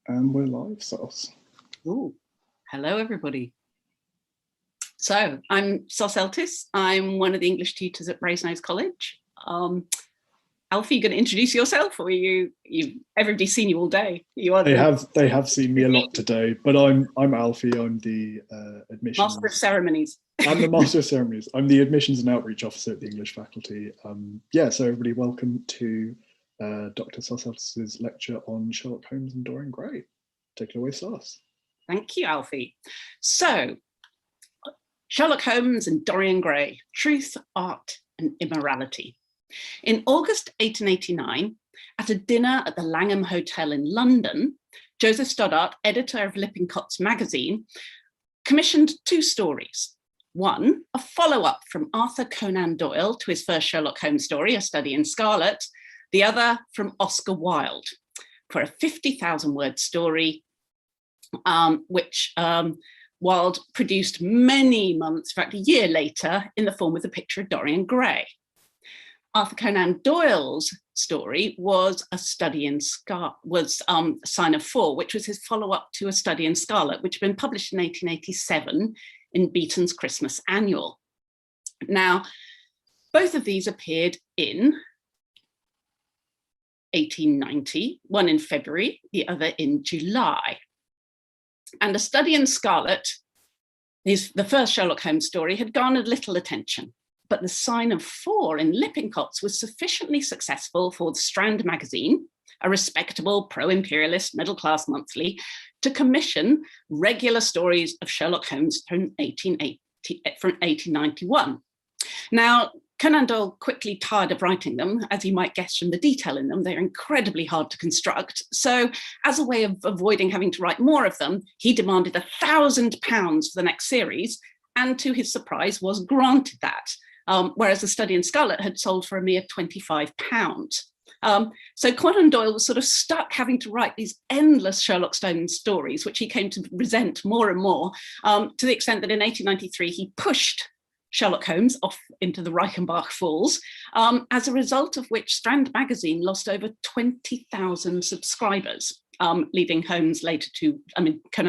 And we're live, Sos. Ooh. Hello, everybody. So I'm Sos Eltis. I'm one of the English tutors at Brasenose College. Alfie, you going to introduce yourself, or everybody's seen you all day? They have seen me a lot today, but I'm Alfie. I'm the admissions Master of Ceremonies. I'm the Master of Ceremonies. I'm the admissions and outreach officer at the English faculty. So everybody, welcome to Dr. Sos Eltis' lecture on Sherlock Holmes and Dorian Gray. Take it away, Sos. Thank you, Alfie. So, Sherlock Holmes and Dorian Gray, Truth, Art and Immorality. In August 1889, at a dinner at the Langham Hotel in London, Joseph Stoddart, editor of Lippincott's magazine, commissioned two stories. One, a follow-up from Arthur Conan Doyle to his first Sherlock Holmes story, A Study in Scarlet. The other from Oscar Wilde for a 50,000-word story, which Wilde produced many months, in fact, a year later, in the form of The Picture of Dorian Gray. Arthur Conan Doyle's story was A Study in Scarlet, Sign of Four, which was his follow-up to A Study in Scarlet, which had been published in 1887 in Beeton's Christmas Annual. Now, both of these appeared in 1890, one in February, the other in July. And A Study in Scarlet, the first Sherlock Holmes story, had garnered little attention, but The Sign of Four in Lippincott's was sufficiently successful for the Strand magazine, a respectable pro-imperialist middle-class monthly, to commission regular stories of Sherlock Holmes from 1891. Now, Conan Doyle quickly tired of writing them. As you might guess from the detail in them, they're incredibly hard to construct. So as a way of avoiding having to write more of them, he demanded £1,000 for the next series, and to his surprise was granted that, whereas A Study in Scarlet had sold for a mere £25. So Conan Doyle was sort of stuck having to write these endless Sherlock Holmes stories, which he came to resent more and more, to the extent that in 1893 he pushed Sherlock Holmes off into the Reichenbach Falls, as a result of which Strand magazine lost over 20,000 subscribers, leading Conan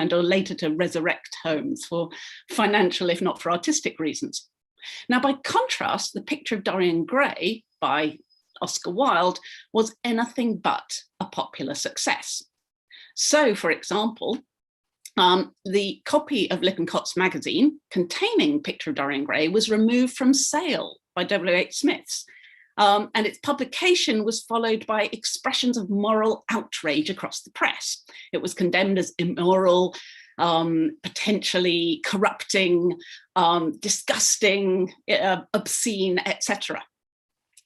Doyle later to resurrect Holmes for financial, if not for artistic reasons. Now, by contrast, The Picture of Dorian Gray by Oscar Wilde was anything but a popular success. So, for example, the copy of Lippincott's magazine containing Picture of Dorian Gray was removed from sale by W.H. Smith's, and its publication was followed by expressions of moral outrage across the press. It was condemned as immoral, potentially corrupting, disgusting, obscene, etc.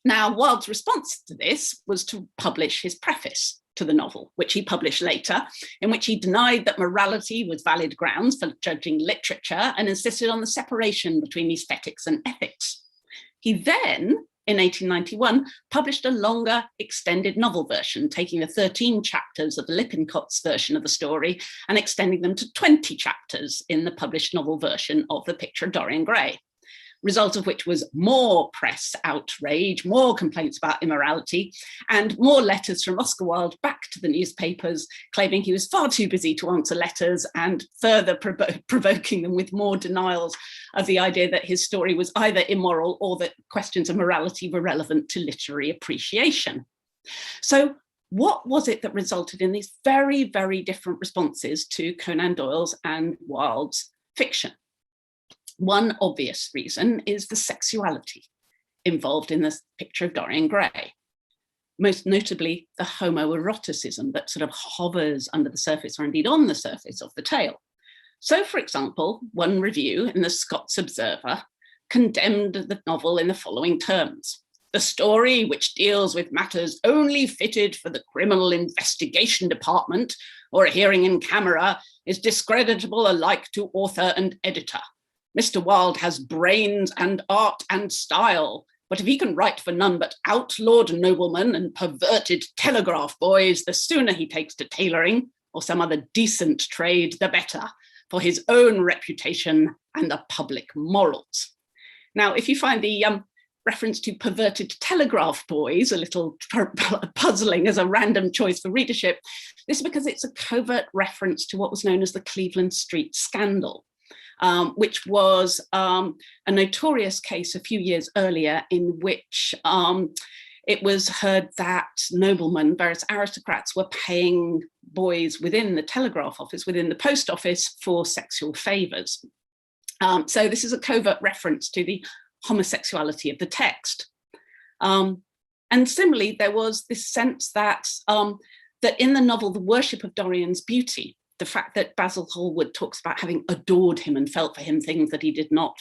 Now, Wilde's response to this was to publish his preface to the novel, which he published later, in which he denied that morality was valid grounds for judging literature and insisted on the separation between aesthetics and ethics. He then, in 1891, published a longer extended novel version, taking the 13 chapters of the Lippincott's version of the story and extending them to 20 chapters in the published novel version of The Picture of Dorian Gray. Result of which was more press outrage, more complaints about immorality, and more letters from Oscar Wilde back to the newspapers, claiming he was far too busy to answer letters, and further provoking them with more denials of the idea that his story was either immoral or that questions of morality were relevant to literary appreciation. So what was it that resulted in these very, very different responses to Conan Doyle's and Wilde's fiction? One obvious reason is the sexuality involved in the Picture of Dorian Gray, most notably the homoeroticism that sort of hovers under the surface, or indeed on the surface, of the tale. So, for example, one review in the Scots Observer condemned the novel in the following terms: "The story, which deals with matters only fitted for the criminal investigation department or a hearing in camera, is discreditable alike to author and editor. Mr. Wilde has brains and art and style, but if he can write for none but outlawed noblemen and perverted telegraph boys, the sooner he takes to tailoring or some other decent trade, the better, for his own reputation and the public morals." Now, if you find the reference to perverted telegraph boys, a little puzzling as a random choice for readership. This is because it's a covert reference to what was known as the Cleveland Street Scandal, which was a notorious case a few years earlier in which it was heard that noblemen, various aristocrats, were paying boys within the telegraph office, within the post office, for sexual favors. So this is a covert reference to the homosexuality of the text. And similarly, there was this sense that, that in the novel, the worship of Dorian's beauty, the fact that Basil Hallward talks about having adored him and felt for him things that he did not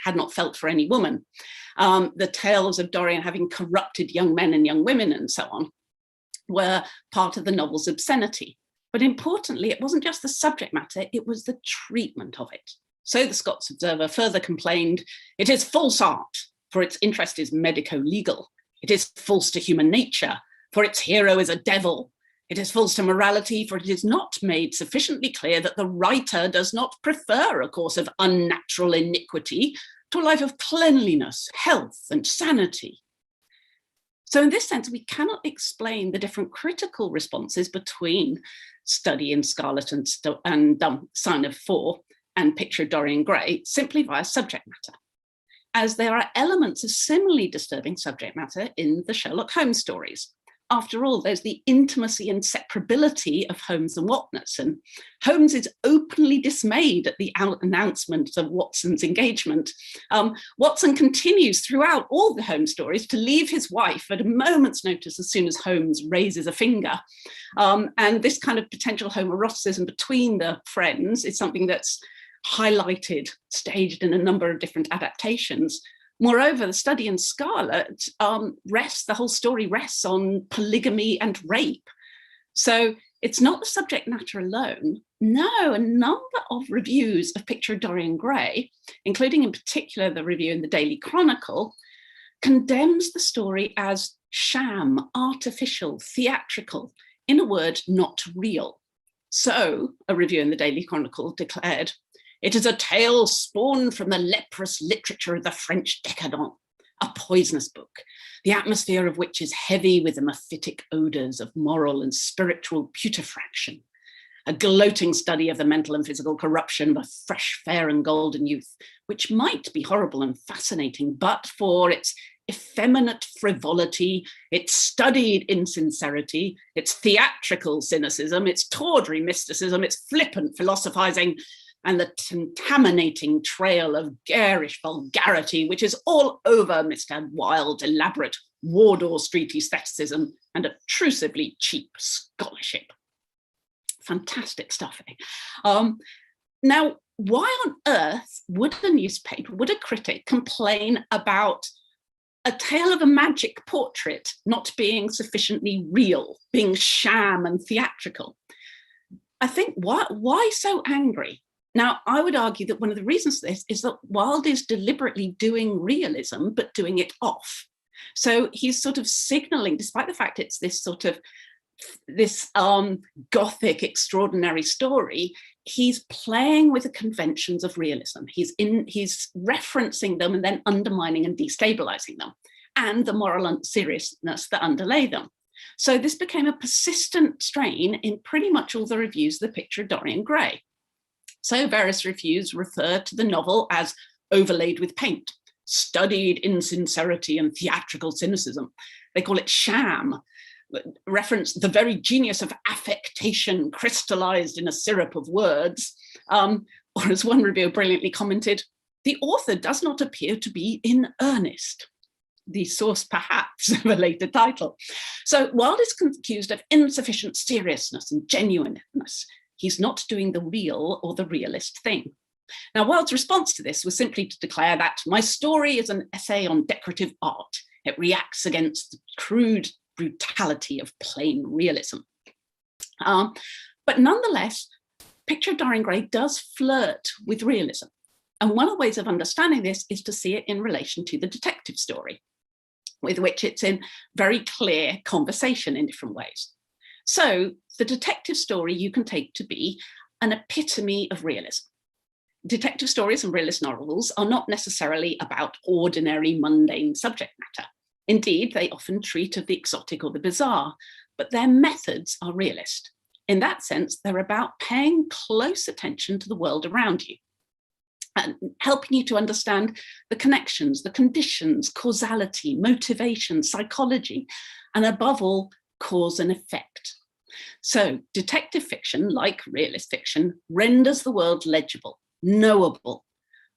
had not felt for any woman, the tales of Dorian having corrupted young men and young women and so on, were part of the novel's obscenity. But importantly, it wasn't just the subject matter, it was the treatment of it. So the Scots Observer further complained, "It is false art, for its interest is medico-legal. It is false to human nature, for its hero is a devil. It is false to morality, for it is not made sufficiently clear that the writer does not prefer a course of unnatural iniquity to a life of cleanliness, health, and sanity." So in this sense, we cannot explain the different critical responses between Study in Scarlet and Sign of Four and Picture of Dorian Gray simply via subject matter, as there are elements of similarly disturbing subject matter in the Sherlock Holmes stories. After all, there's the intimacy and separability of Holmes and Watson. Holmes is openly dismayed at the announcement of Watson's engagement. Watson continues throughout all the Holmes stories to leave his wife at a moment's notice as soon as Holmes raises a finger. And this kind of potential homoeroticism between the friends is something that's highlighted, staged in a number of different adaptations. Moreover, the Study in Scarlet the whole story rests on polygamy and rape. So it's not the subject matter alone. No, a number of reviews of Picture of Dorian Gray, including in particular the review in the Daily Chronicle, condemns the story as sham, artificial, theatrical, in a word, not real. So a review in the Daily Chronicle declared, "It is a tale spawned from the leprous literature of the French decadent, a poisonous book, the atmosphere of which is heavy with the mephitic odours of moral and spiritual putrefaction, a gloating study of the mental and physical corruption of fresh, fair and golden youth, which might be horrible and fascinating, but for its effeminate frivolity, its studied insincerity, its theatrical cynicism, its tawdry mysticism, its flippant philosophizing, and the contaminating trail of garish vulgarity, which is all over Mr. Wilde's elaborate Wardour Street aestheticism and obtrusively cheap scholarship." Fantastic stuff, eh? Now, why on earth would a newspaper, would a critic complain about a tale of a magic portrait not being sufficiently real, being sham and theatrical? I think, why so angry? Now, I would argue that one of the reasons for this is that Wilde is deliberately doing realism, but doing it off. So he's sort of signaling, despite the fact it's this sort of, this Gothic extraordinary story, he's playing with the conventions of realism. He's referencing them and then undermining and destabilizing them, and the moral seriousness that underlay them. So this became a persistent strain in pretty much all the reviews of the Picture of Dorian Gray. So various reviews refer to the novel as overlaid with paint, studied insincerity and theatrical cynicism. They call it sham, reference the very genius of affectation crystallized in a syrup of words. Or as one reviewer brilliantly commented, "The author does not appear to be in earnest." The source perhaps of a later title. So Wilde is accused of insufficient seriousness and genuineness. He's not doing the real or the realist thing. Now, Wilde's response to this was simply to declare that my story is an essay on decorative art. It reacts against the crude brutality of plain realism. But nonetheless, Picture of Dorian Gray does flirt with realism. And one of the ways of understanding this is to see it in relation to the detective story, with which it's in very clear conversation in different ways. So the detective story you can take to be an epitome of realism. detective stories and realist novels are not necessarily about ordinary, mundane subject matter. Indeed, they often treat of the exotic or the bizarre, but their methods are realist. In that sense, they're about paying close attention to the world around you and helping you to understand the connections, the conditions, causality, motivation, psychology, and above all, cause and effect. So detective fiction, like realist fiction, renders the world legible, knowable.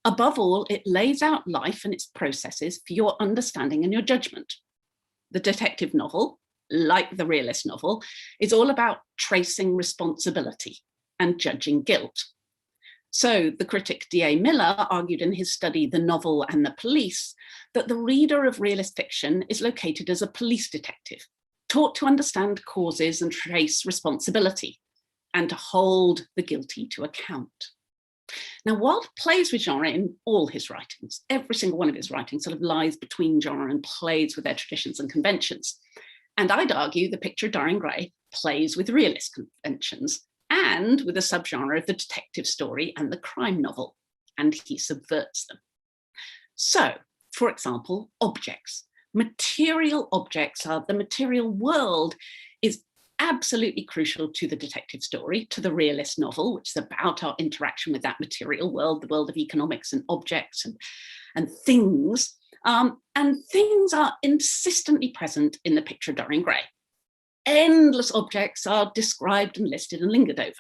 Above all, it lays out life and its processes for your understanding and your judgment. The detective novel, like the realist novel, is all about tracing responsibility and judging guilt. So the critic D.A. Miller argued in his study, The Novel and the Police, that the reader of realist fiction is located as a police detective, taught to understand causes and trace responsibility, and to hold the guilty to account. Now, Wilde plays with genre in all his writings. Every single one of his writings sort of lies between genre and plays with their traditions and conventions. And I'd argue the picture of Dorian Gray plays with realist conventions and with a subgenre of the detective story and the crime novel, and he subverts them. So, for example, objects. Material objects are the material world is absolutely crucial to the detective story, to the realist novel, which is about our interaction with that material world, the world of economics and objects and things. And things are insistently present in the picture of Dorian Gray. Endless objects are described and listed and lingered over.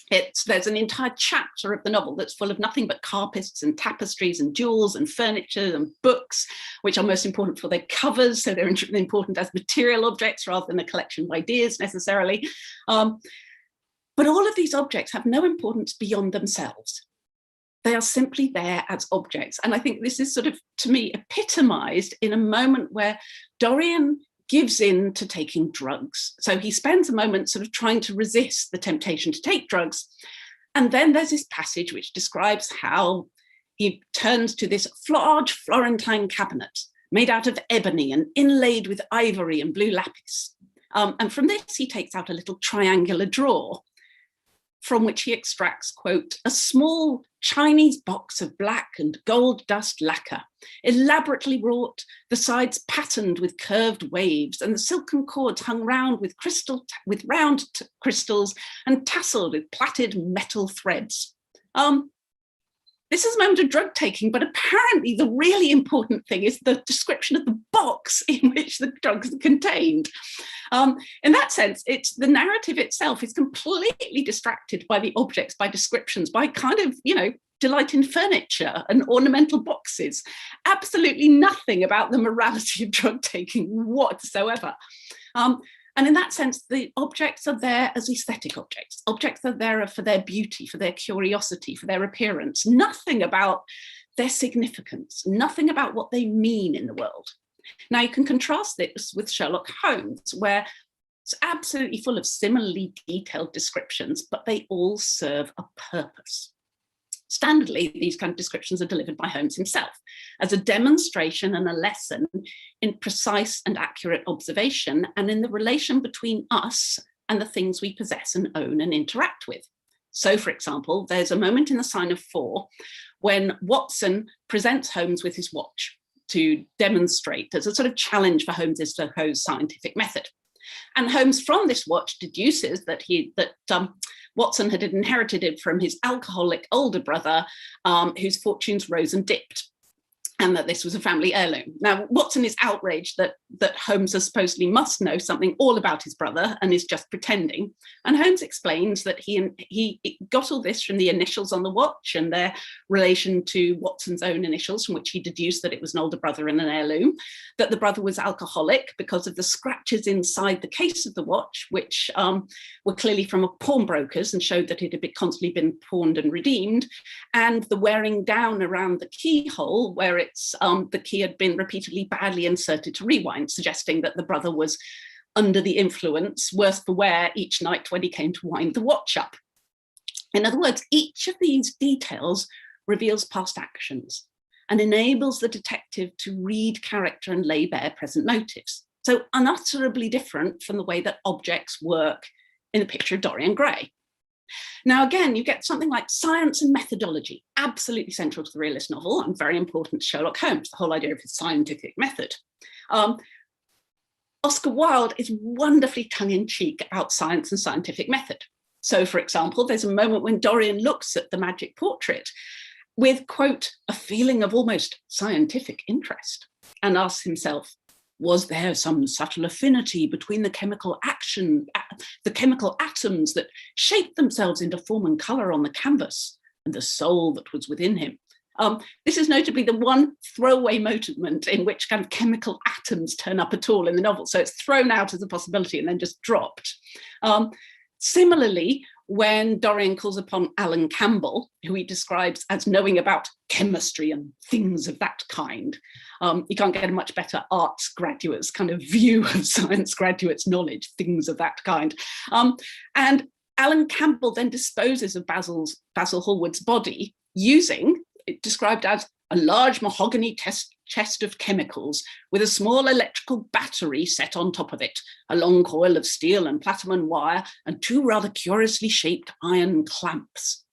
There's an entire chapter of the novel that's full of nothing but carpets and tapestries and jewels and furniture and books, which are most important for their covers. So they're important as material objects rather than a collection of ideas necessarily. But all of these objects have no importance beyond themselves. They are simply there as objects. And I think this is sort of, to me, epitomized in a moment where Dorian gives in to taking drugs. So he spends a moment sort of trying to resist the temptation to take drugs. And then there's this passage which describes how he turns to this large Florentine cabinet made out of ebony and inlaid with ivory and blue lapis. And from this, he takes out a little triangular drawer from which he extracts, quote, a small Chinese box of black and gold dust lacquer, elaborately wrought, the sides patterned with curved waves, and the silken cords hung round with round crystals and tasseled with plaited metal threads. This is a moment of drug taking, but apparently the really important thing is the description of the box in which the drugs are contained. In that sense, the narrative itself is completely distracted by the objects, by descriptions, by kind of, delight in furniture and ornamental boxes. Absolutely nothing about the morality of drug taking whatsoever. And in that sense, the objects are there as aesthetic objects. Objects are there for their beauty, for their curiosity, for their appearance. Nothing about their significance, nothing about what they mean in the world. Now, you can contrast this with Sherlock Holmes, where it's absolutely full of similarly detailed descriptions, but they all serve a purpose. Standardly, these kind of descriptions are delivered by Holmes himself as a demonstration and a lesson in precise and accurate observation and in the relation between us and the things we possess and own and interact with. So, for example, there's a moment in The Sign of Four when Watson presents Holmes with his watch to demonstrate as a sort of challenge for Holmes's supposed scientific method. And Holmes, from this watch, deduces that Watson had inherited it from his alcoholic older brother, whose fortunes rose and dipped, and that this was a family heirloom. Now, Watson is outraged that Holmes supposedly must know something all about his brother and is just pretending. And Holmes explains that he got all this from the initials on the watch and their relation to Watson's own initials, from which he deduced that it was an older brother and an heirloom, that the brother was alcoholic because of the scratches inside the case of the watch, which were clearly from a pawnbroker's and showed that it had constantly been pawned and redeemed, and the wearing down around the keyhole where the key had been repeatedly badly inserted to rewind, suggesting that the brother was under the influence, worse for wear, each night when he came to wind the watch up. In other words, each of these details reveals past actions and enables the detective to read character and lay bare present motives. So unutterably different from the way that objects work in the picture of Dorian Gray. Now, again, you get something like science and methodology, absolutely central to the realist novel and very important to Sherlock Holmes, the whole idea of his scientific method. Oscar Wilde is wonderfully tongue-in-cheek about science and scientific method. So, for example, there's a moment when Dorian looks at the magic portrait with, quote, a feeling of almost scientific interest and asks himself, was there some subtle affinity between the chemical atoms that shaped themselves into form and colour on the canvas and the soul that was within him? This is notably the one throwaway moment in which kind of chemical atoms turn up at all in the novel. So it's thrown out as a possibility and then just dropped. Similarly, when Dorian calls upon Alan Campbell, who he describes as knowing about chemistry and things of that kind, you can't get a much better arts graduate's kind of view of science graduates' knowledge, things of that kind. And Alan Campbell then disposes of Basil Hallward's body using, it described as a large mahogany chest of chemicals with a small electrical battery set on top of it, a long coil of steel and platinum wire, and two rather curiously shaped iron clamps.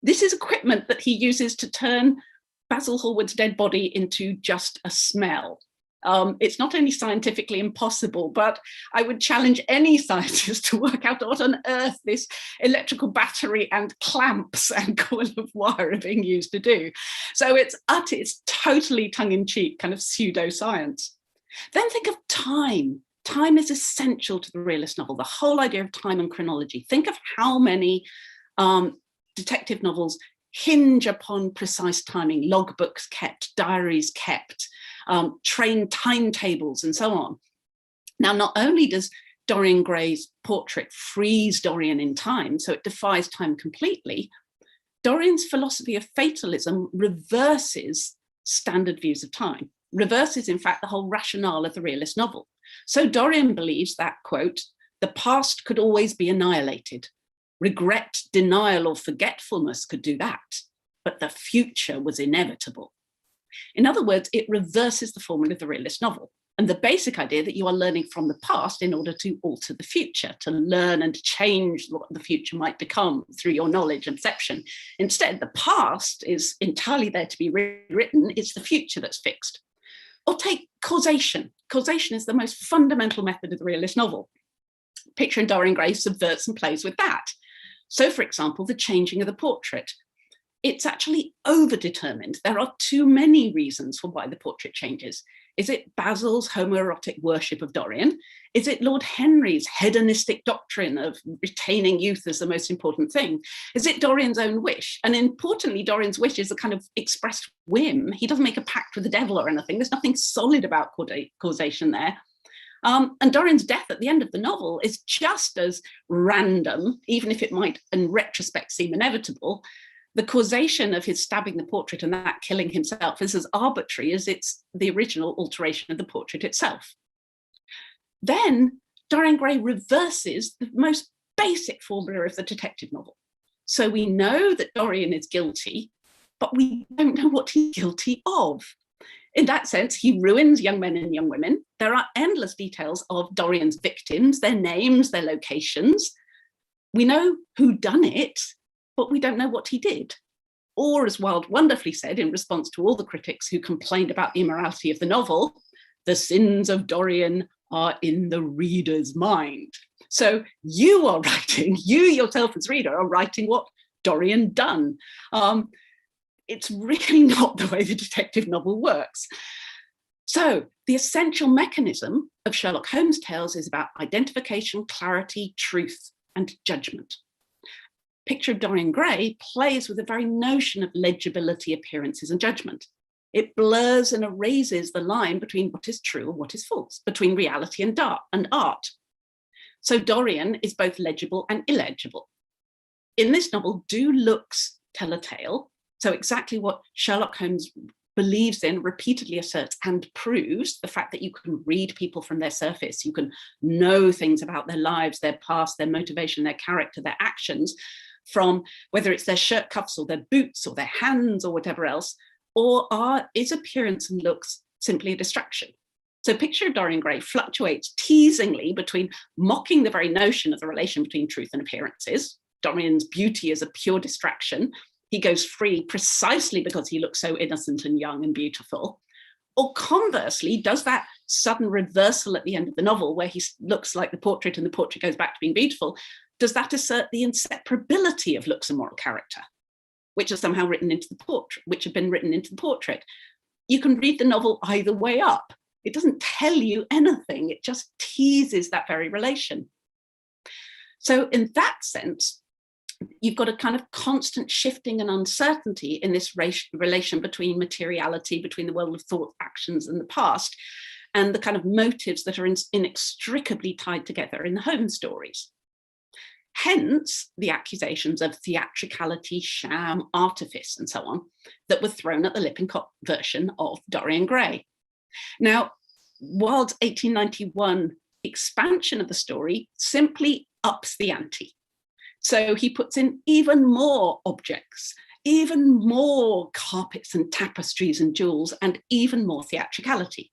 This is equipment that he uses to turn Basil Hallward's dead body into just a smell. It's not only scientifically impossible, but I would challenge any scientist to work out what on earth this electrical battery and clamps and coil of wire are being used to do. So it's totally tongue-in-cheek kind of pseudoscience. Then think of time. Time is essential to the realist novel, the whole idea of time and chronology. Think of how many detective novels hinge upon precise timing, logbooks kept, diaries kept, train timetables and so on. Now, not only does Dorian Gray's portrait freeze Dorian in time, so it defies time completely, Dorian's philosophy of fatalism reverses standard views of time, reverses, in fact, the whole rationale of the realist novel. So Dorian believes that, quote, the past could always be annihilated. Regret, denial, or forgetfulness could do that, but the future was inevitable. In other words, it reverses the formula of the realist novel and the basic idea that you are learning from the past in order to alter the future, to learn and change what the future might become through your knowledge and perception. Instead, the past is entirely there to be rewritten. It's the future that's fixed. Or take causation. Causation is the most fundamental method of the realist novel. Picture in Dorian Gray subverts and plays with that. So, for example, the changing of the portrait. It's actually overdetermined. There are too many reasons for why the portrait changes. Is it Basil's homoerotic worship of Dorian? Is it Lord Henry's hedonistic doctrine of retaining youth as the most important thing? Is it Dorian's own wish? And importantly, Dorian's wish is a kind of expressed whim. He doesn't make a pact with the devil or anything. There's nothing solid about causation there. And Dorian's death at the end of the novel is just as random, even if it might in retrospect seem inevitable. The causation of his stabbing the portrait and that killing himself is as arbitrary as it's the original alteration of the portrait itself. Then Dorian Gray reverses the most basic formula of the detective novel. So we know that Dorian is guilty, but we don't know what he's guilty of. In that sense, he ruins young men and young women. There are endless details of Dorian's victims, their names, their locations. We know who done it, but we don't know what he did. Or, as Wilde wonderfully said in response to all the critics who complained about the immorality of the novel, the sins of Dorian are in the reader's mind. So you are writing, you yourself as reader are writing what Dorian done. It's really not the way the detective novel works. So the essential mechanism of Sherlock Holmes tales is about identification, clarity, truth, and judgment. Picture of Dorian Gray plays with the very notion of legibility, appearances, and judgment. It blurs and erases the line between what is true and what is false, between reality and art. So Dorian is both legible and illegible. In this novel, do looks tell a tale? So exactly what Sherlock Holmes believes in, repeatedly asserts and proves, the fact that you can read people from their surface, you can know things about their lives, their past, their motivation, their character, their actions, from whether it's their shirt cuffs or their boots or their hands or whatever else, or is appearance and looks simply a distraction? So picture of Dorian Gray fluctuates teasingly between mocking the very notion of the relation between truth and appearances, Dorian's beauty as a pure distraction. He goes free precisely because he looks so innocent and young and beautiful. Or conversely, does that sudden reversal at the end of the novel where he looks like the portrait and the portrait goes back to being beautiful, does that assert the inseparability of looks and moral character, which are somehow written into the portrait, which have been written into the portrait? You can read the novel either way up. It doesn't tell you anything. It just teases that very relation. So in that sense, you've got a kind of constant shifting and uncertainty in this relation between materiality, between the world of thought, actions, and the past, and the kind of motives that are inextricably tied together in the home stories. Hence the accusations of theatricality, sham, artifice, and so on, that were thrown at the Lippincott version of Dorian Gray. Now, Wilde's 1891 expansion of the story simply ups the ante. So he puts in even more objects, even more carpets and tapestries and jewels, and even more theatricality.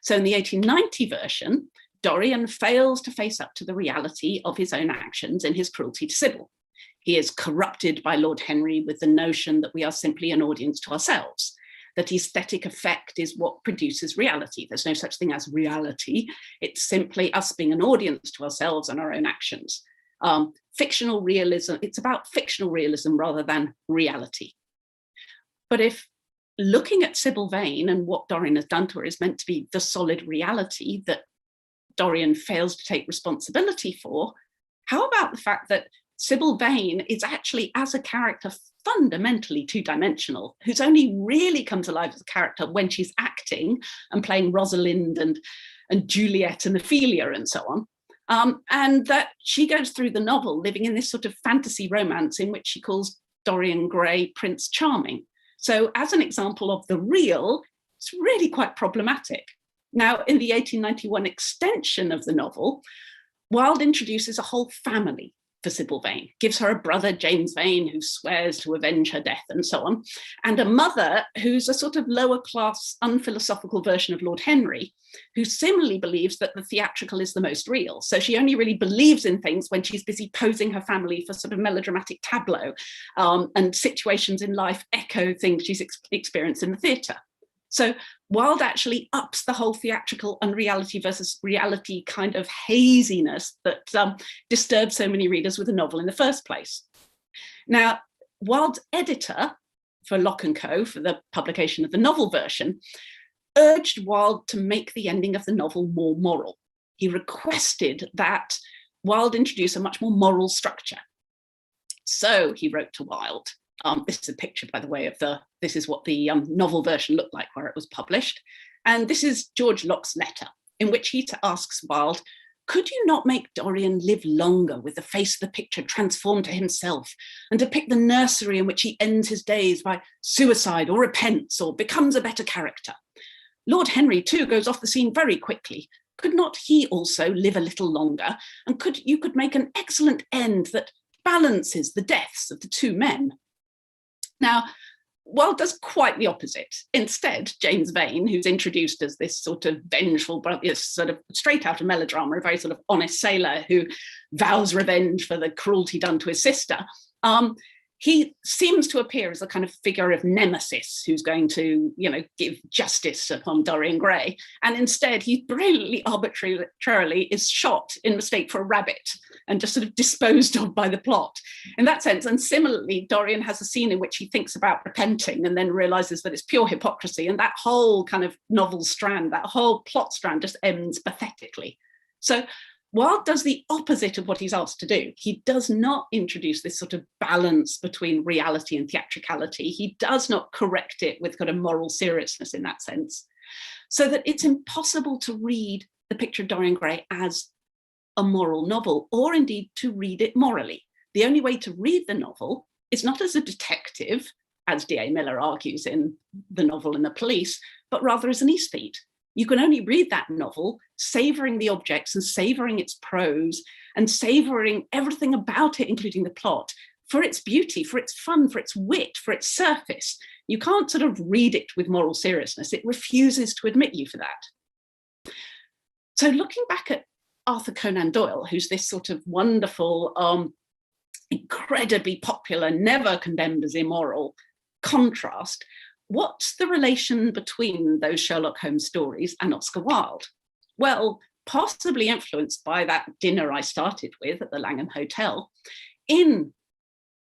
So in the 1890 version, Dorian fails to face up to the reality of his own actions in his cruelty to Sybil. He is corrupted by Lord Henry with the notion that we are simply an audience to ourselves, that aesthetic effect is what produces reality. There's no such thing as reality. It's simply us being an audience to ourselves and our own actions. Fictional realism, it's about fictional realism rather than reality. But if looking at Sybil Vane and what Dorian has done to her is meant to be the solid reality that Dorian fails to take responsibility for, how about the fact that Sybil Vane is actually, as a character, fundamentally two-dimensional, who's only really comes alive as a character when she's acting and playing Rosalind and Juliet and Ophelia and so on. And that she goes through the novel living in this sort of fantasy romance in which she calls Dorian Gray Prince Charming. So as an example of the real, it's really quite problematic. Now, in the 1891 extension of the novel, Wilde introduces a whole family for Sybil Vane, gives her a brother, James Vane, who swears to avenge her death and so on, and a mother who's a sort of lower class, unphilosophical version of Lord Henry, who similarly believes that the theatrical is the most real. So she only really believes in things when she's busy posing her family for sort of melodramatic tableau, and situations in life echo things she's experienced in the theatre. So Wilde actually ups the whole theatrical unreality versus reality kind of haziness that disturbed so many readers with the novel in the first place. Now, Wilde's editor for Lock & Co, for the publication of the novel version, urged Wilde to make the ending of the novel more moral. He requested that Wilde introduce a much more moral structure. So he wrote to Wilde. This is a picture, by the way, this is what the novel version looked like where it was published. And this is George Locke's letter, in which he asks Wilde, could you not make Dorian live longer with the face of the picture transformed to himself, and depict the nursery in which he ends his days by suicide or repents or becomes a better character? Lord Henry, too, goes off the scene very quickly. Could not he also live a little longer? And you could make an excellent end that balances the deaths of the two men. Now, Wilde does quite the opposite. Instead, James Vane, who's introduced as this sort of vengeful, sort of straight out of melodrama, a very sort of honest sailor who vows revenge for the cruelty done to his sister, he seems to appear as a kind of figure of nemesis who's going to, give justice upon Dorian Gray. And instead, he brilliantly arbitrarily is shot in mistake for a rabbit and just sort of disposed of by the plot in that sense. And similarly, Dorian has a scene in which he thinks about repenting and then realizes that it's pure hypocrisy. And that whole kind of novel strand, that whole plot strand just ends pathetically. So Wilde does the opposite of what he's asked to do. He does not introduce this sort of balance between reality and theatricality. He does not correct it with kind of moral seriousness in that sense. So that it's impossible to read The Picture of Dorian Gray as a moral novel, or indeed to read it morally. The only way to read the novel is not as a detective, as D.A. Miller argues in the novel and the Police, but rather as an aesthete. You can only read that novel savouring the objects and savouring its prose and savouring everything about it, including the plot, for its beauty, for its fun, for its wit, for its surface. You can't sort of read it with moral seriousness. It refuses to admit you for that. So looking back at Arthur Conan Doyle, who's this sort of wonderful incredibly popular, never condemned as immoral, contrast, what's the relation between those Sherlock Holmes stories and Oscar Wilde? Well, possibly influenced by that dinner I started with at the Langham Hotel, in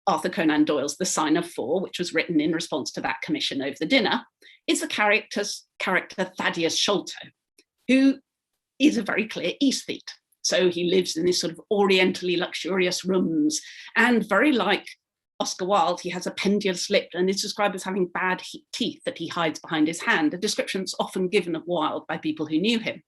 Arthur Conan Doyle's The Sign of Four, which was written in response to that commission over the dinner, is the character Thaddeus Sholto, who is a very clear aesthete. So he lives in these sort of orientally luxurious rooms, and very like Oscar Wilde, he has a pendulous lip and is described as having bad teeth that he hides behind his hand, a description that's often given of Wilde by people who knew him.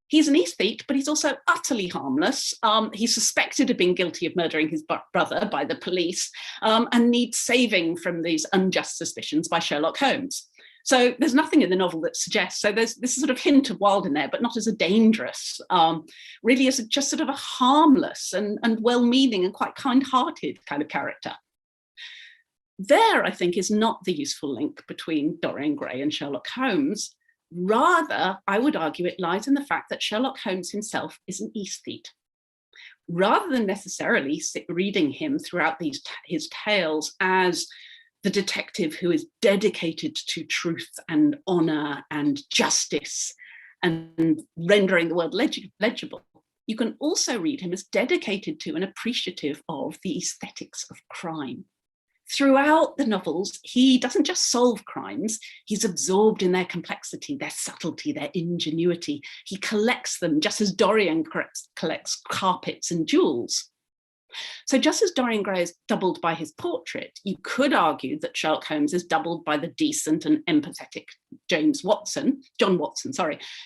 He's an aesthete, but he's also utterly harmless. He's suspected of being guilty of murdering his brother by the police, and needs saving from these unjust suspicions by Sherlock Holmes. So there's nothing in the novel that suggests, so there's this sort of hint of Wilde in there, but not as a dangerous, really as just sort of a harmless and well-meaning and quite kind-hearted kind of character. There, I think, is not the useful link between Dorian Gray and Sherlock Holmes. Rather, I would argue it lies in the fact that Sherlock Holmes himself is an aesthete. Rather than necessarily reading him throughout his tales as the detective who is dedicated to truth and honor and justice and rendering the world legible, you can also read him as dedicated to and appreciative of the aesthetics of crime. Throughout the novels, he doesn't just solve crimes, he's absorbed in their complexity, their subtlety, their ingenuity. He collects them just as Dorian collects carpets and jewels. So just as Dorian Gray is doubled by his portrait, you could argue that Sherlock Holmes is doubled by the decent and empathetic John Watson,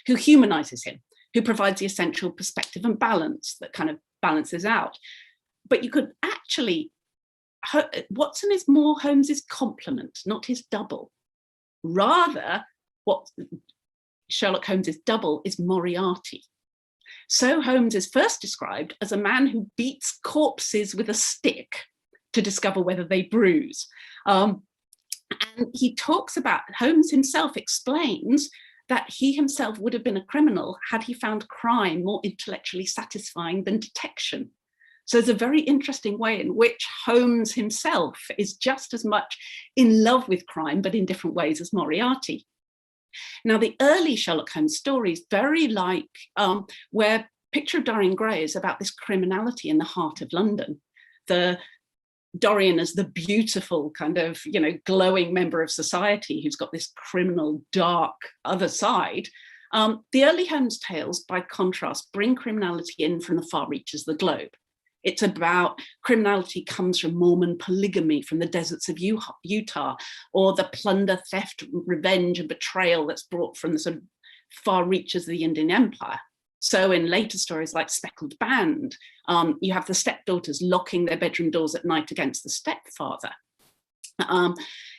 who humanizes him, who provides the essential perspective and balance that kind of balances out. But you could actually, Watson is more Holmes's complement, not his double. Rather, what Sherlock Holmes's double is Moriarty. So Holmes is first described as a man who beats corpses with a stick to discover whether they bruise. And he talks about, Holmes himself explains that he himself would have been a criminal had he found crime more intellectually satisfying than detection. So there's a very interesting way in which Holmes himself is just as much in love with crime, but in different ways as Moriarty. Now, the early Sherlock Holmes stories, very like where Picture of Dorian Gray is about this criminality in the heart of London. The Dorian as the beautiful kind of, glowing member of society who's got this criminal, dark other side. The early Holmes tales, by contrast, bring criminality in from the far reaches of the globe. It's about criminality comes from Mormon polygamy from the deserts of Utah, or the plunder, theft, revenge, and betrayal that's brought from the sort of far reaches of the Indian Empire. So in later stories like Speckled Band, you have the stepdaughters locking their bedroom doors at night against the stepfather.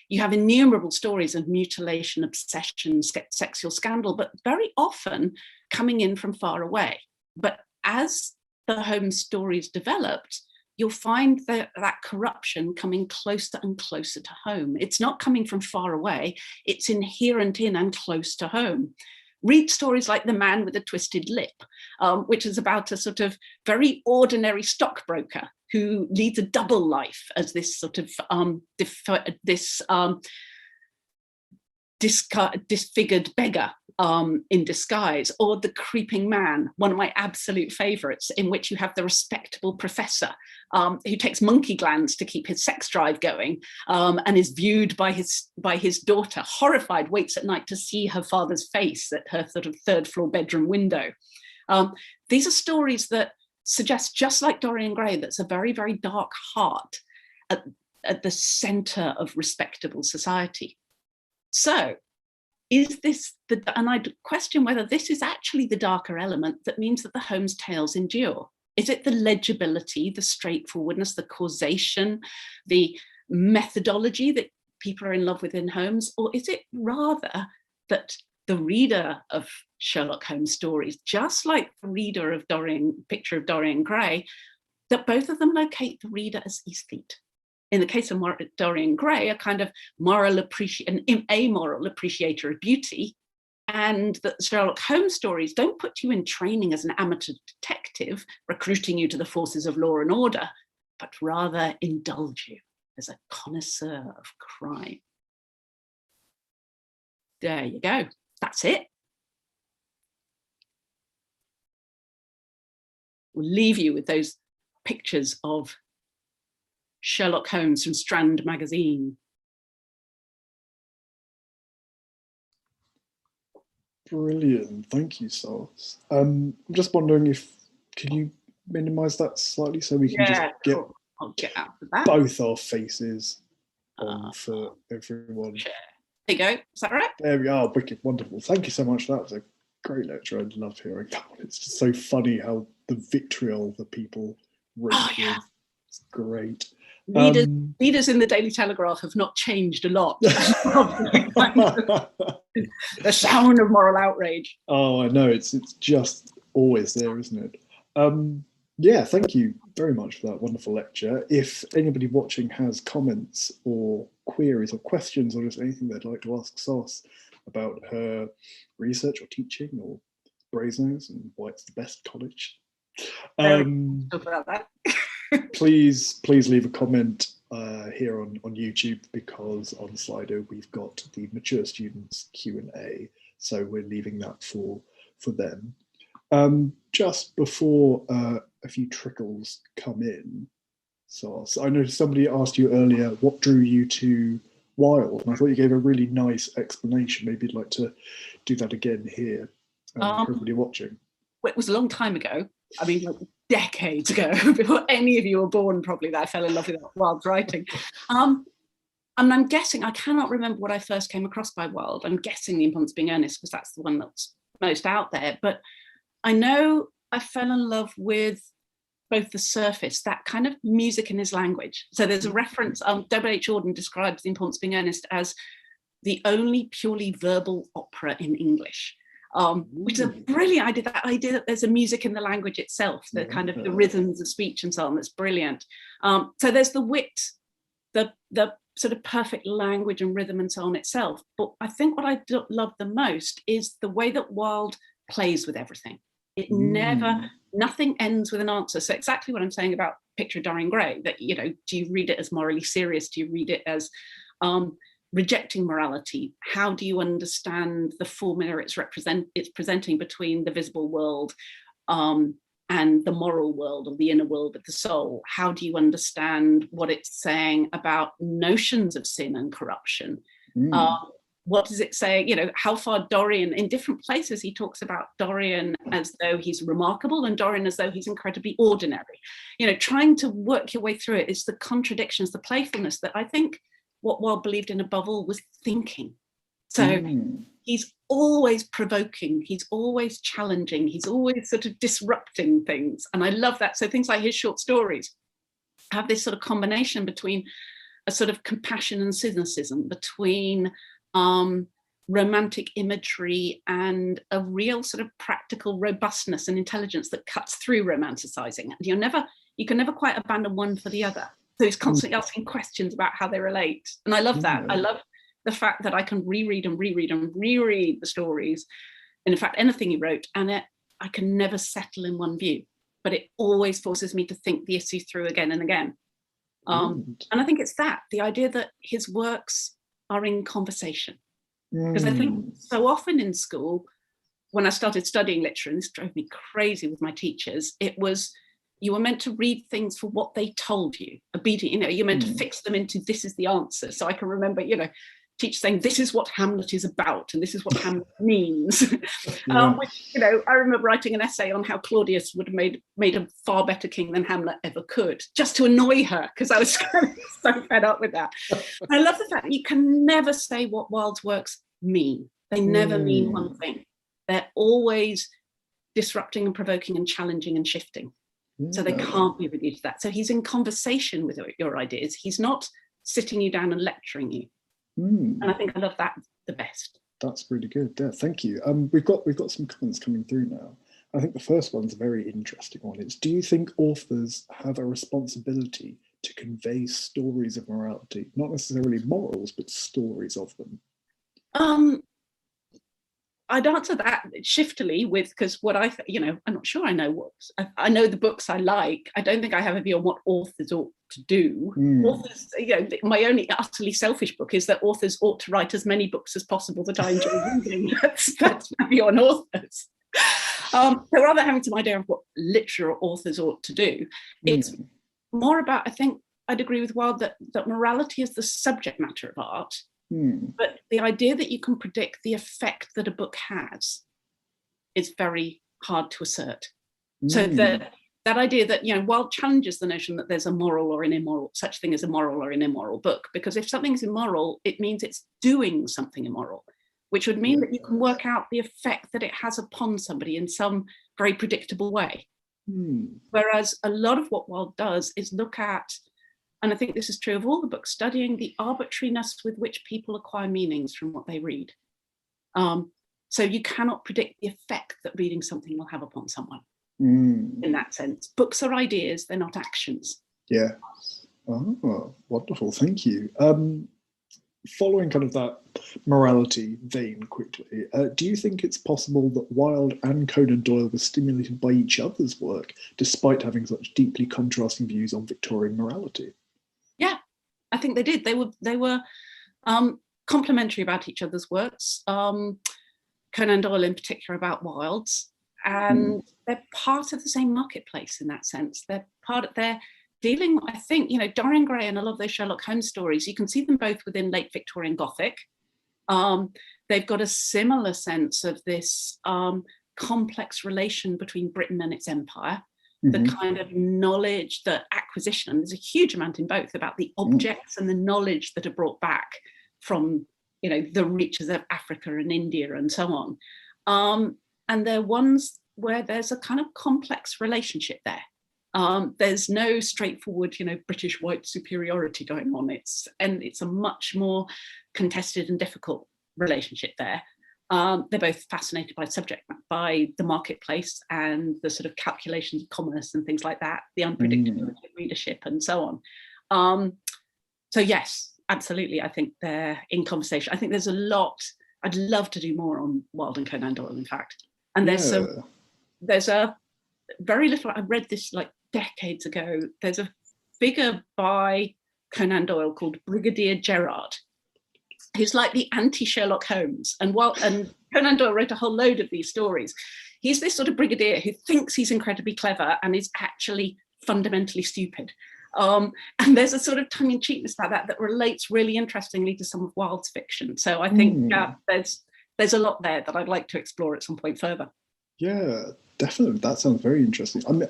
You have innumerable stories of mutilation, obsession, sexual scandal, but very often coming in from far away. But as the Holmes stories developed, you'll find that corruption coming closer and closer to home. It's not coming from far away, it's inherent in and close to home. Read stories like The Man with a Twisted Lip, which is about a sort of very ordinary stockbroker who leads a double life as this sort of disfigured beggar in disguise, or The Creeping Man, one of my absolute favorites, in which you have the respectable professor who takes monkey glands to keep his sex drive going, and is viewed by his daughter, horrified, waits at night to see her father's face at her sort of third floor bedroom window. These are stories that suggest, just like Dorian Gray, that's a very, very dark heart at the center of respectable society. So is this and I question whether this is actually the darker element that means that the Holmes tales endure. Is it the legibility, the straightforwardness, the causation, the methodology that people are in love with in Holmes? Or is it rather that the reader of Sherlock Holmes stories, just like the reader of Picture of Dorian Gray, that both of them locate the reader as aesthete? In the case of Dorian Gray, a kind of an amoral appreciator of beauty, and that Sherlock Holmes stories don't put you in training as an amateur detective, recruiting you to the forces of law and order, but rather indulge you as a connoisseur of crime. There you go. That's it. We'll leave you with those pictures of Sherlock Holmes from Strand magazine. Brilliant, thank you, Sos. I'm just wondering can you minimize that slightly so we can just get, cool. I'll get out of that. Both our faces on for everyone. Share. There you go. Is that right? There we are. Wicked, wonderful. Thank you so much. That was a great lecture. I love hearing that one. It's just so funny how the vitriol that people rate with. It's great. Readers in the Daily Telegraph have not changed a lot. The sound of moral outrage. Oh, I know. It's just always there, isn't it? Yeah, thank you very much for that wonderful lecture. If anybody watching has comments or queries or questions or just anything they'd like to ask Sos about her research or teaching or Brasenose and why it's the best college, about that. please leave a comment here on YouTube, because on Slido we've got the mature students Q&A, so we're leaving that for them. Just before a few trickles come in, so I know somebody asked you earlier what drew you to Wilde, and I thought you gave a really nice explanation. Maybe you'd like to do that again here for everybody watching. Well, it was a long time ago. I mean, like decades ago, before any of you were born, probably, that I fell in love with Wilde's writing. And I'm guessing, I cannot remember what I first came across by Wilde. I'm guessing The Importance of Being Earnest, because that's the one that's most out there. But I know I fell in love with both the surface, that kind of music in his language. So there's a reference, W.H. Auden describes The Importance of Being Earnest as the only purely verbal opera in English. Which is a brilliant idea. That idea that there's a music in the language itself, the kind of the rhythms of speech and so on. That's brilliant. So there's the wit, the sort of perfect language and rhythm and so on itself. But I think what I love the most is the way that Wilde plays with everything. It nothing ends with an answer. So exactly what I'm saying about Picture of Dorian Gray, that, you know, do you read it as morally serious? Do you read it as rejecting morality? How do you understand the formula it's presenting between the visible world and the moral world, or the inner world of the soul? How do you understand what it's saying about notions of sin and corruption? What does it say? You know, how far Dorian, in different places, he talks about Dorian as though he's remarkable and Dorian as though he's incredibly ordinary. You know, trying to work your way through it. It's the contradictions, the playfulness that I think what Wilde believed in above all was thinking. So he's always provoking, he's always challenging, he's always sort of disrupting things. And I love that. So things like his short stories have this sort of combination between a sort of compassion and cynicism, between romantic imagery and a real sort of practical robustness and intelligence that cuts through romanticizing. And you can never quite abandon one for the other. So he's constantly asking questions about how they relate. And I love that. I love the fact that I can reread the stories. And in fact, anything he wrote, and I can never settle in one view, but it always forces me to think the issue through again and again. And I think it's the idea that his works are in conversation. Because I think so often in school, when I started studying literature, and this drove me crazy with my teachers, it was, you were meant to read things for what they told you. You know, you're meant to fix them into, this is the answer. So I can remember, you know, teachers saying, this is what Hamlet is about, and this is what Hamlet means. Which, you know, I remember writing an essay on how Claudius would have made a far better king than Hamlet ever could, just to annoy her, because I was so fed up with that. I love the fact that you can never say what Wilde's works mean. They never mean one thing. They're always disrupting and provoking and challenging and shifting. So they can't be reduced to that. So he's in conversation with your ideas. He's not sitting you down and lecturing you. And I think I love that the best. That's really good. Yeah, thank you. We've got some comments coming through now. I think the first one's a very interesting one. It's, do you think authors have a responsibility to convey stories of morality? Not necessarily morals, but stories of them. I'd answer that shiftily with, because what I'm not sure I know I know the books I like. I don't think I have a view on what authors ought to do. Authors, my only utterly selfish book is that authors ought to write as many books as possible that I enjoy reading. That's my view on authors. So rather having some idea of what literary authors ought to do, it's more about, I think I'd agree with Wilde that morality is the subject matter of art. But the idea that you can predict the effect that a book has is very hard to assert. So that idea that, Wilde challenges the notion that there's a moral or an immoral, such thing as a moral or an immoral book, because if something's immoral, it means it's doing something immoral, which would mean that you can work out the effect that it has upon somebody in some very predictable way. Whereas a lot of what Wilde does is look at, and I think this is true of all the books, studying the arbitrariness with which people acquire meanings from what they read. So you cannot predict the effect that reading something will have upon someone in that sense. Books are ideas, they're not actions. Yeah. Oh, wonderful. Thank you. Following kind of that morality vein quickly, do you think it's possible that Wilde and Conan Doyle were stimulated by each other's work, despite having such deeply contrasting views on Victorian morality? Yeah, I think they did. They were complementary about each other's works. Conan Doyle in particular about Wilde's, and they're part of the same marketplace in that sense. They're dealing, I think, Dorian Gray and a lot of those Sherlock Holmes stories, you can see them both within late Victorian Gothic. They've got a similar sense of this complex relation between Britain and its empire. The kind of knowledge, the acquisition, and there's a huge amount in both about the objects and the knowledge that are brought back from, the reaches of Africa and India and so on. And they're ones where there's a kind of complex relationship there. There's no straightforward, British white superiority going on. It's a much more contested and difficult relationship there. They're both fascinated by the marketplace and the sort of calculations of commerce and things like that, the unpredictability of readership and so on. So yes, absolutely. I think they're in conversation. I think there's a lot. I'd love to do more on Wilde and Conan Doyle, in fact. And there's a very little. I read this like decades ago. There's a figure by Conan Doyle called Brigadier Gerard, who's like the anti-Sherlock Holmes. And Conan Doyle wrote a whole load of these stories. He's this sort of brigadier who thinks he's incredibly clever and is actually fundamentally stupid. And there's a sort of tongue-in-cheekness about that relates really interestingly to some of Wilde's fiction. So I think there's a lot there that I'd like to explore at some point further. Yeah, definitely. That sounds very interesting. I mean,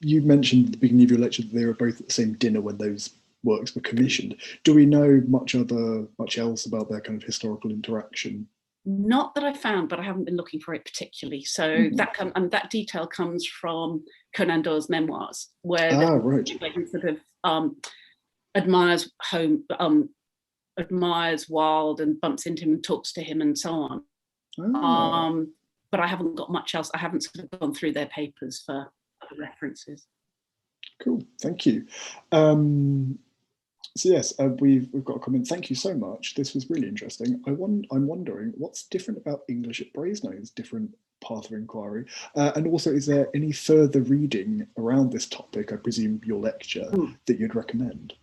you mentioned at the beginning of your lecture that they were both at the same dinner when those works were commissioned. Do we know much else about their kind of historical interaction? Not that I found, but I haven't been looking for it particularly. So that detail comes from Conan Doyle's memoirs, where he sort of admires Wilde and bumps into him and talks to him and so on. But I haven't got much else. I haven't sort of gone through their papers for other references. Cool, thank you. So yes, we've got a comment. Thank you so much. This was really interesting. I'm wondering what's different about English at Brasenose, different path of inquiry, and also is there any further reading around this topic? I presume your lecture that you'd recommend.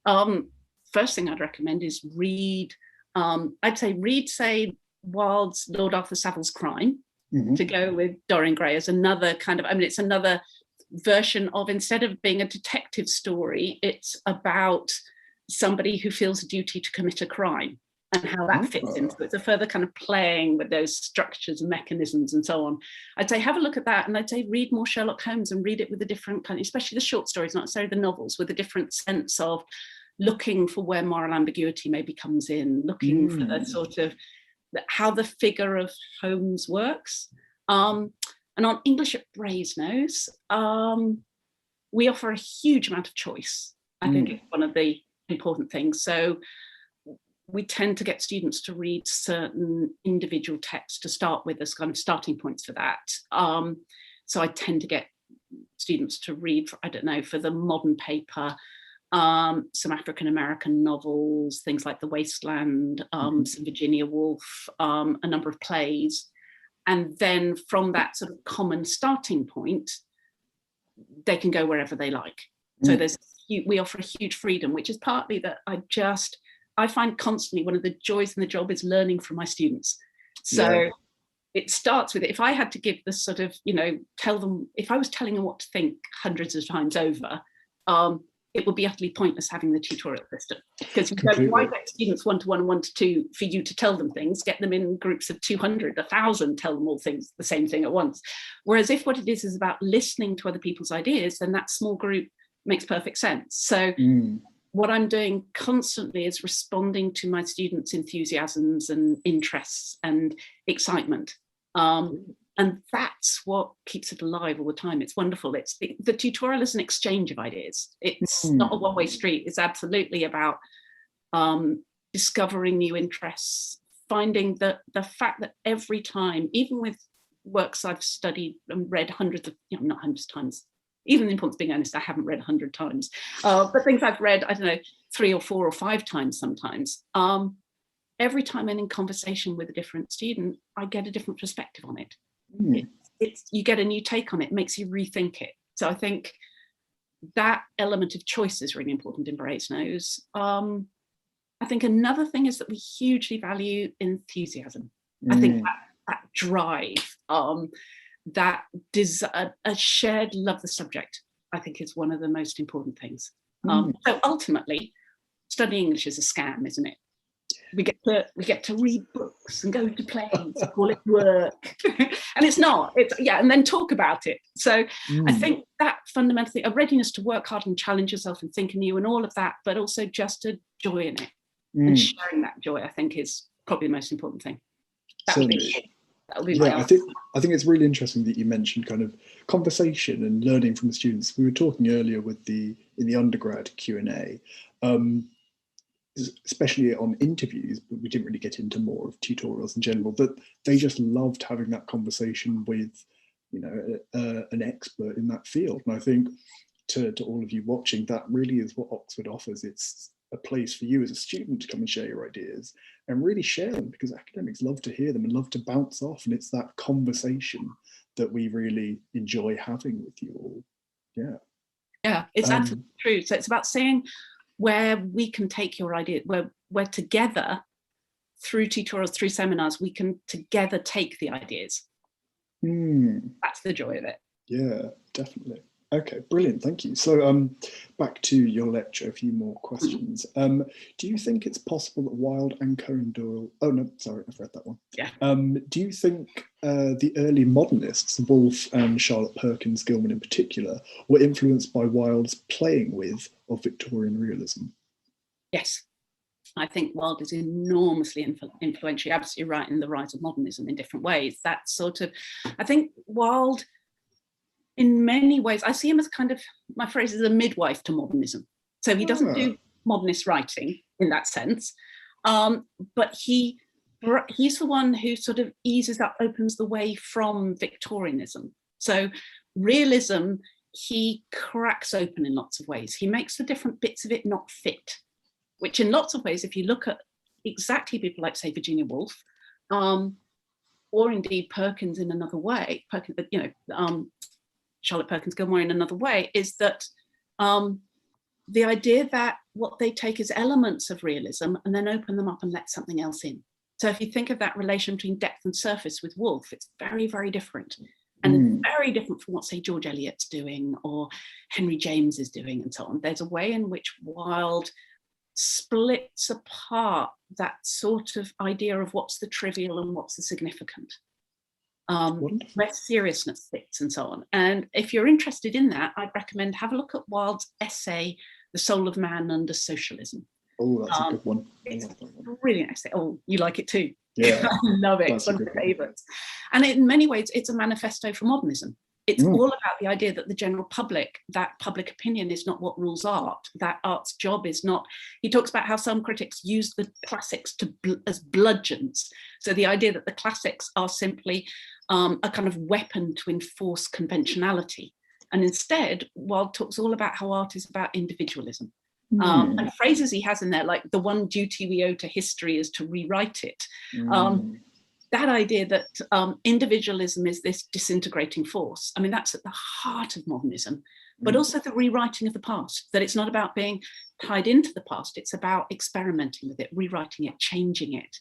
First thing I'd recommend is read. I'd say read, Wilde's Lord Arthur Savile's Crime, to go with Dorian Gray as another kind of. I mean, it's another version of, instead of being a detective story, it's about somebody who feels a duty to commit a crime and how that fits into it. It's a further kind of playing with those structures and mechanisms and so on. I'd say have a look at that, and I'd say read more Sherlock Holmes and read it with a different kind, especially the short stories, not necessarily the novels, with a different sense of looking for where moral ambiguity maybe comes in, looking for the sort of how the figure of Holmes works. And on English at Brasenose, we offer a huge amount of choice. I think it's one of the important things. So we tend to get students to read certain individual texts to start with as kind of starting points for that. So I tend to get students to read, for the modern paper, some African-American novels, things like The Wasteland, some Virginia Woolf, a number of plays. And then from that sort of common starting point, they can go wherever they like. So we offer a huge freedom, which is partly that I find constantly one of the joys in the job is learning from my students. So it starts with, if I had to give this sort of, tell them, if I was telling them what to think hundreds of times over, it would be utterly pointless having the tutorial system, because you don't, why get students 1-to-1 and 1-to-2 for you to tell them things? Get them in groups of 200, 1,000, tell them all things, the same thing at once. Whereas if what it is about listening to other people's ideas, then that small group makes perfect sense. So what I'm doing constantly is responding to my students' enthusiasms and interests and excitement. And that's what keeps it alive all the time. It's wonderful. It's the tutorial is an exchange of ideas. It's not a one-way street. It's absolutely about discovering new interests, finding that the fact that every time, even with works I've studied and read hundreds of, not hundreds of times, even the importance of being honest, I haven't read 100 times, but things I've read, I don't know, 3 or 4 or 5 times sometimes. Every time I'm in conversation with a different student, I get a different perspective on it. You get a new take on it, makes you rethink it. So I think that element of choice is really important in Brasenose. I think another thing is that we hugely value enthusiasm. I think that drive, that a shared love of the subject, I think is one of the most important things. So ultimately, studying English is a scam, isn't it? We get to read books and go to plays, call it work, and it's not. And then talk about it. So I think that fundamentally a readiness to work hard and challenge yourself and think anew and all of that, but also just a joy in it and sharing that joy, I think, is probably the most important thing. That would be my answer. I think it's really interesting that you mentioned kind of conversation and learning from the students. We were talking earlier in the undergrad Q&A. Especially on interviews, but we didn't really get into more of tutorials in general, but they just loved having that conversation with, an expert in that field. And I think to all of you watching, that really is what Oxford offers. It's a place for you as a student to come and share your ideas and really share them, because academics love to hear them and love to bounce off. And it's that conversation that we really enjoy having with you all. Yeah, it's absolutely true. So it's about saying, where we can take your idea, where together, through tutorials, through seminars, we can together take the ideas. That's the joy of it. Yeah, definitely. Okay, brilliant, thank you. So back to your lecture, a few more questions. Do you think it's possible that Wilde and Conan Doyle, oh no, sorry, I've read that one. Yeah. Do you think the early modernists, Woolf and Charlotte Perkins Gilman in particular, were influenced by Wilde's playing with of Victorian realism? Yes, I think Wilde is enormously influential. You're absolutely right, in the rise of modernism in different ways. That sort of, I think Wilde, in many ways, I see him as kind of, my phrase is a midwife to modernism. So he doesn't do modernist writing in that sense, but he's the one who sort of eases up, opens the way from Victorianism. So realism, he cracks open in lots of ways. He makes the different bits of it not fit, which in lots of ways, if you look at exactly people like, say, Virginia Woolf, or indeed Perkins in another way, Charlotte Perkins Gilmore in another way, is that the idea that what they take is elements of realism and then open them up and let something else in. So if you think of that relation between depth and surface with Woolf, it's very, very different. And it's very different from what, say, George Eliot's doing or Henry James is doing and so on. There's a way in which Wilde splits apart that sort of idea of what's the trivial and what's the significant. Where seriousness fits and so on. And if you're interested in that, I'd recommend have a look at Wilde's essay, The Soul of Man Under Socialism. Oh, that's a good one. It's a brilliant essay. Oh, you like it too? Yeah, I love it. It's one of my favourites. And in many ways, it's a manifesto for modernism. It's all about the idea that the general public, that public opinion is not what rules art, that art's job is not, he talks about how some critics use the classics as bludgeons. So the idea that the classics are simply a kind of weapon to enforce conventionality. And instead, Wilde talks all about how art is about individualism. And phrases he has in there, like the one duty we owe to history is to rewrite it. That idea that individualism is this disintegrating force. I mean, that's at the heart of modernism, but also the rewriting of the past, that it's not about being tied into the past. It's about experimenting with it, rewriting it, changing it,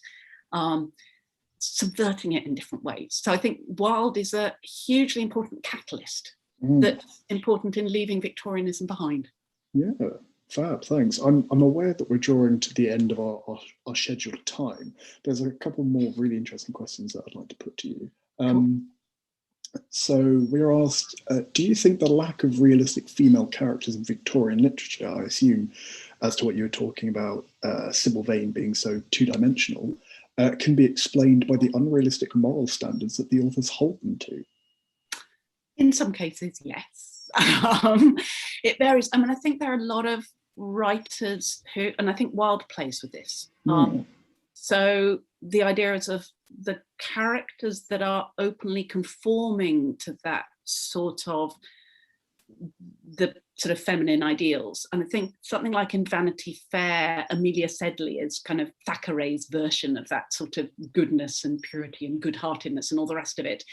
subverting it in different ways. So I think Wilde is a hugely important catalyst that's important in leaving Victorianism behind. Yeah, fab, thanks. I'm aware that we're drawing to the end of our scheduled time. There's a couple more really interesting questions that I'd like to put to you. Cool. So we're asked, do you think the lack of realistic female characters in Victorian literature, I assume, as to what you were talking about, Sybil Vane being so two-dimensional, can be explained by the unrealistic moral standards that the authors hold them to? In some cases, yes. It varies. I mean, I think there are a lot of writers who, and I think Wilde plays with this. So the idea is of the characters that are openly conforming to that sort of feminine ideals. And I think something like in Vanity Fair, Amelia Sedley is kind of Thackeray's version of that sort of goodness and purity and good-heartedness and all the rest of it.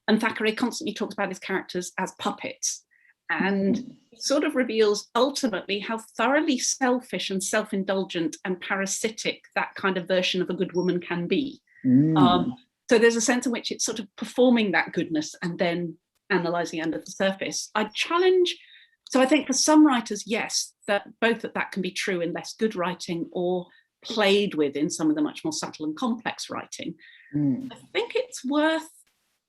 And Thackeray constantly talks about his characters as puppets, and sort of reveals ultimately how thoroughly selfish and self-indulgent and parasitic that kind of version of a good woman can be. So there's a sense in which it's sort of performing that goodness and then analysing under the surface. I challenge, so I think for some writers, yes, that both that can be true in less good writing or played with in some of the much more subtle and complex writing. I think it's worth,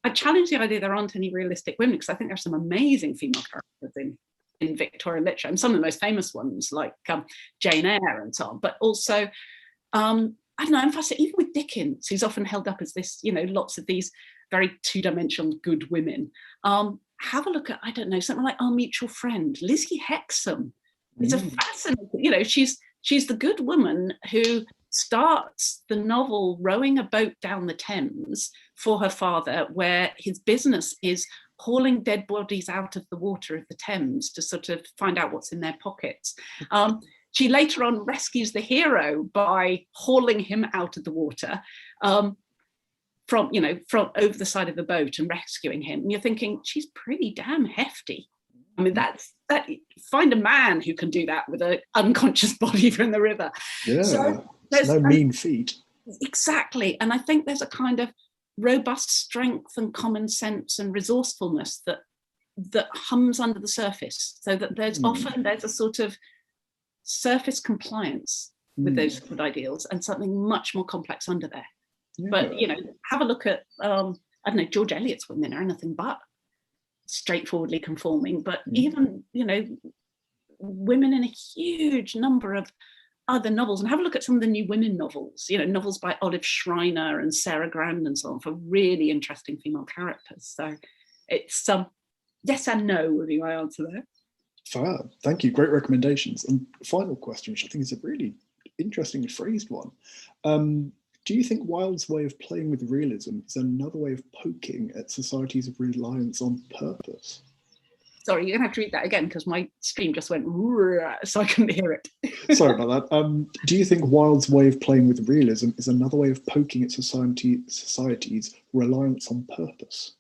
I challenge the idea there aren't any realistic women, because I think there's some amazing female characters in Victorian literature, and some of the most famous ones like Jane Eyre and so on. But also, I don't know, I'm fascinated, even with Dickens, who's often held up as this, you know, lots of these very two-dimensional good women. Have a look at, I don't know, something like Our Mutual Friend, Lizzie Hexam. It's a fascinating, you know, she's the good woman who starts the novel rowing a boat down the Thames for her father, where his business is hauling dead bodies out of the water of the Thames to sort of find out what's in their pockets. She later on rescues the hero by hauling him out of the water from over the side of the boat and rescuing him. And you're thinking, she's pretty damn hefty. I mean, that find a man who can do that with an unconscious body from the river. Yeah, so there's no mean feat. Exactly. And I think there's a kind of robust strength and common sense and resourcefulness that hums under the surface, so that there's often a sort of surface compliance with those good ideals and something much more complex under there. But, you know, have a look at, I don't know, George Eliot's women are anything but straightforwardly conforming, but even, you know, women in a huge number of other novels, and have a look at some of the new women novels, you know, novels by Olive Schreiner and Sarah Grand and so on, for really interesting female characters. So it's yes and no would be my answer there. Fab, thank you, great recommendations. And final question, which I think is a really interestingly phrased one. Do you think Wilde's way of playing with realism is another way of poking at society's reliance on purpose? Sorry, you're going to have to read that again, because my stream just went, so I couldn't hear it. Sorry about that. Do you think Wilde's way of playing with realism is another way of poking at society's reliance on purpose?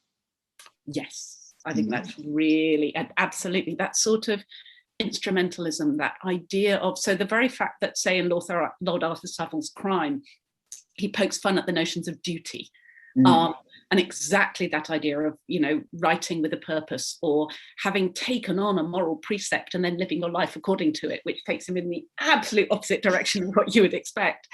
Yes, I think that's really, absolutely, that sort of instrumentalism, that idea of, so the very fact that, say, in Lord Arthur Savile's Crime, he pokes fun at the notions of duty. And exactly that idea of, you know, writing with a purpose, or having taken on a moral precept and then living your life according to it, which takes him in the absolute opposite direction of what you would expect.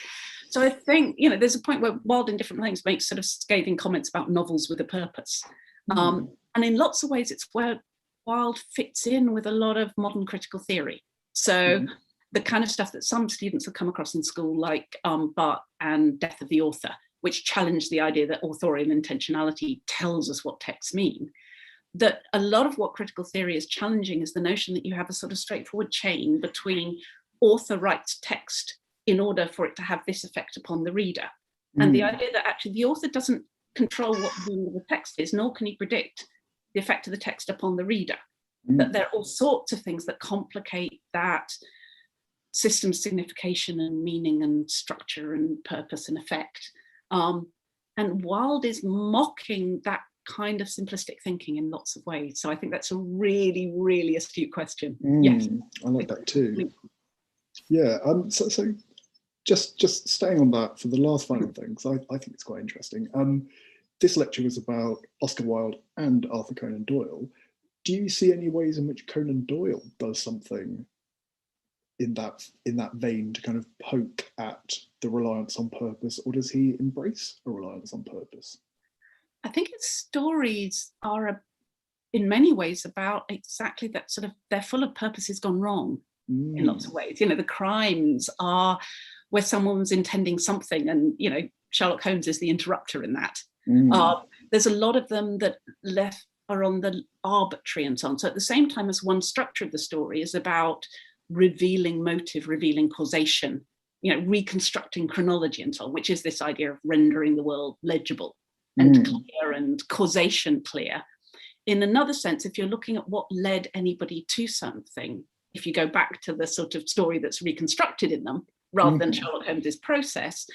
So I think, you know, there's a point where Wilde in different things makes sort of scathing comments about novels with a purpose. And in lots of ways, it's where Wilde fits in with a lot of modern critical theory. So the kind of stuff that some students have come across in school, like Bart and Death of the Author, which challenge the idea that authorial intentionality tells us what texts mean. That a lot of what critical theory is challenging is the notion that you have a sort of straightforward chain between author writes text in order for it to have this effect upon the reader. And the idea that actually the author doesn't control what the text is, nor can he predict the effect of the text upon the reader. that there are all sorts of things that complicate that system signification and meaning and structure and purpose and effect. And Wilde is mocking that kind of simplistic thinking in lots of ways. So I think that's a really, really astute question. Yes, I like that too. Yeah. So just staying on that for the last final thing, because I think it's quite interesting. This lecture was about Oscar Wilde and Arthur Conan Doyle. Do you see any ways in which Conan Doyle does something in that vein to kind of poke at the reliance on purpose, or does he embrace a reliance on purpose? I think his stories are in many ways about exactly that sort of, they're full of purposes gone wrong in lots of ways. You know, the crimes are where someone's intending something, and, you know, Sherlock Holmes is the interrupter in that. There's a lot of them that are on the arbitrary and so on. So at the same time as one structure of the story is about revealing motive, revealing causation, you know, reconstructing chronology and so on, which is this idea of rendering the world legible and clear and causation clear. In another sense, if you're looking at what led anybody to something, if you go back to the sort of story that's reconstructed in them, rather than Sherlock Holmes's process,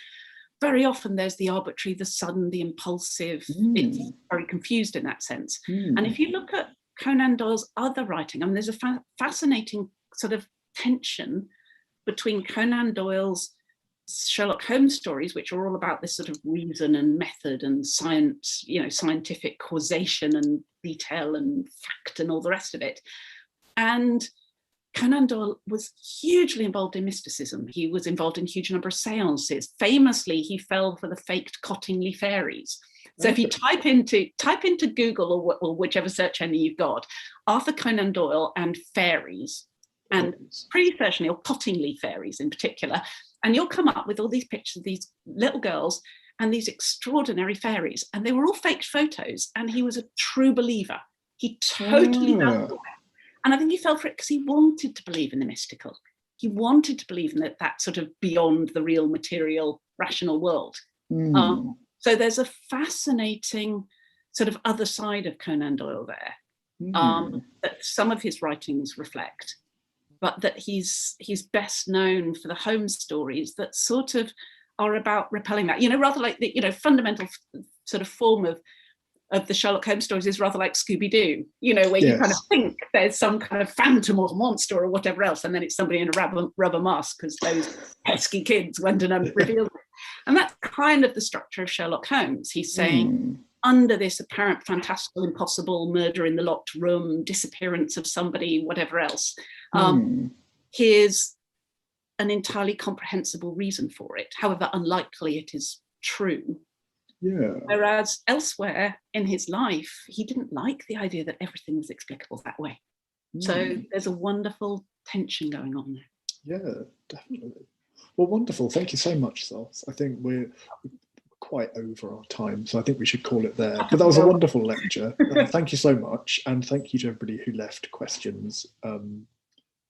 very often there's the arbitrary, the sudden, the impulsive. It's very confused in that sense. And if you look at Conan Doyle's other writing, I mean, there's a fascinating sort of tension between Conan Doyle's Sherlock Holmes stories, which are all about this sort of reason and method and science, you know, scientific causation and detail and fact and all the rest of it. And Conan Doyle was hugely involved in mysticism. He was involved in a huge number of seances. Famously, he fell for the faked Cottingley fairies. So if you type into Google or whichever search engine you've got, Arthur Conan Doyle and fairies, and pretty certainly, or Cottingley fairies in particular, and you'll come up with all these pictures of these little girls and these extraordinary fairies, and they were all faked photos, and he was a true believer. He totally loved them. And I think he fell for it because he wanted to believe in the mystical. He wanted to believe in that sort of beyond the real material, rational world. So there's a fascinating sort of other side of Conan Doyle there, that some of his writings reflect, but that he's best known for the Holmes stories that sort of are about repelling that, you know, rather like the, you know, fundamental sort of form of the Sherlock Holmes stories is rather like Scooby-Doo, you know, where you kind of think there's some kind of phantom or monster or whatever else, and then it's somebody in a rubber mask because those pesky kids went and revealed it. And that's kind of the structure of Sherlock Holmes. He's saying, under this apparent fantastical, impossible murder in the locked room, disappearance of somebody, whatever else, here's an entirely comprehensible reason for it, however unlikely it is true. Whereas elsewhere in his life, he didn't like the idea that everything was explicable that way. So there's a wonderful tension going on there. Yeah, definitely. Well, wonderful. Thank you so much, Sos. I think we're quite over our time, so I think we should call it there. But that was a wonderful lecture. Thank you so much. And thank you to everybody who left questions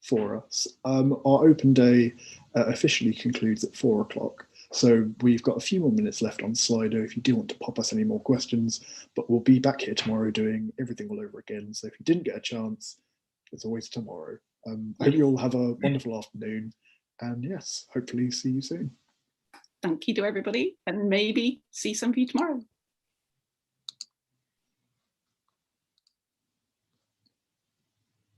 for us. Our open day officially concludes at 4 o'clock. So we've got a few more minutes left on Slido if you do want to pop us any more questions, but we'll be back here tomorrow doing everything all over again. So if you didn't get a chance, there's always tomorrow. I hope you all have a wonderful afternoon, and yes, hopefully see you soon. Thank you to everybody, and maybe see some of you tomorrow.